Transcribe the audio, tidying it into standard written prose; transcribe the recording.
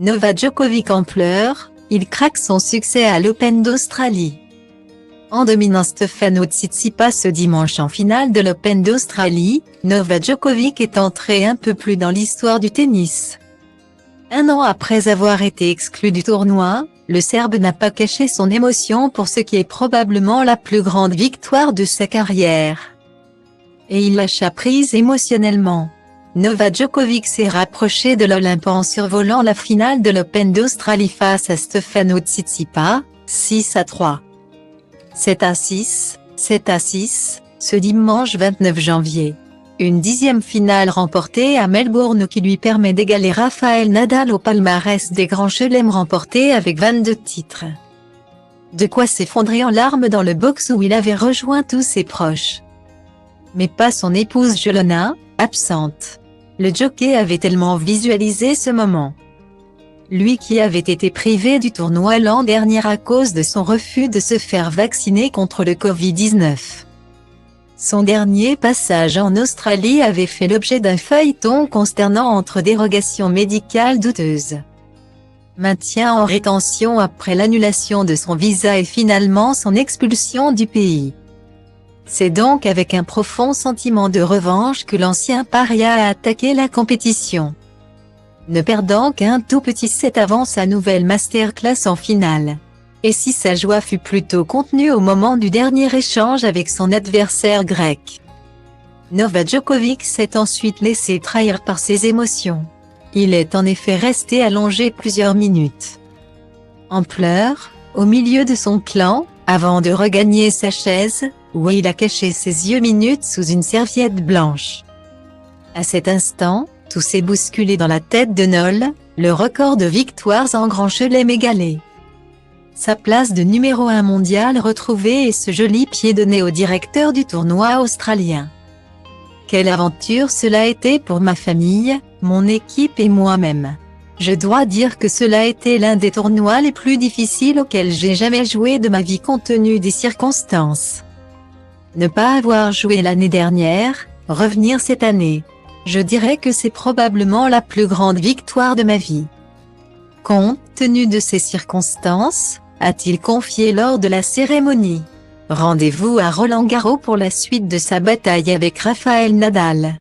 Novak Djokovic en pleurs, il craque son succès à l'Open d'Australie. En dominant Stefano Tsitsipas ce dimanche en finale de l'Open d'Australie, Novak Djokovic est entré un peu plus dans l'histoire du tennis. Un an après avoir été exclu du tournoi, le Serbe n'a pas caché son émotion pour ce qui est probablement la plus grande victoire de sa carrière. Et il lâcha prise émotionnellement. Novak Djokovic s'est rapproché de l'Olympe en survolant la finale de l'Open d'Australie face à Stefano Tsitsipas, 6-3. 7-6, 7-6, ce dimanche 29 janvier. Une 10e finale remportée à Melbourne qui lui permet d'égaler Rafael Nadal au palmarès des grands chelems remportés avec 22 titres. De quoi s'effondrer en larmes dans le box où il avait rejoint tous ses proches. Mais pas son épouse Jolona, absente. Le jockey avait tellement visualisé ce moment. Lui qui avait été privé du tournoi l'an dernier à cause de son refus de se faire vacciner contre le Covid-19. Son dernier passage en Australie avait fait l'objet d'un feuilleton consternant entre dérogations médicales douteuses, maintien en rétention après l'annulation de son visa et finalement son expulsion du pays. C'est donc avec un profond sentiment de revanche que l'ancien paria a attaqué la compétition. Ne perdant qu'un tout petit set avant sa nouvelle masterclass en finale. Et si sa joie fut plutôt contenue au moment du dernier échange avec son adversaire grec. Novak Djokovic s'est ensuite laissé trahir par ses émotions. Il est en effet resté allongé plusieurs minutes, en pleurs, au milieu de son clan, avant de regagner sa chaise, où il a caché ses yeux minutes sous une serviette blanche. À cet instant, tout s'est bousculé dans la tête de Nol, le record de victoires en Grand Chelem égalé. Sa place de numéro 1 mondial retrouvée et ce joli pied donné au directeur du tournoi australien. Quelle aventure cela a été pour ma famille, mon équipe et moi-même. Je dois dire que cela a été l'un des tournois les plus difficiles auxquels j'ai jamais joué de ma vie compte tenu des circonstances. Ne pas avoir joué l'année dernière, revenir cette année. Je dirais que c'est probablement la plus grande victoire de ma vie. Compte tenu de ces circonstances, a-t-il confié lors de la cérémonie. Rendez-vous à Roland-Garros pour la suite de sa bataille avec Rafael Nadal.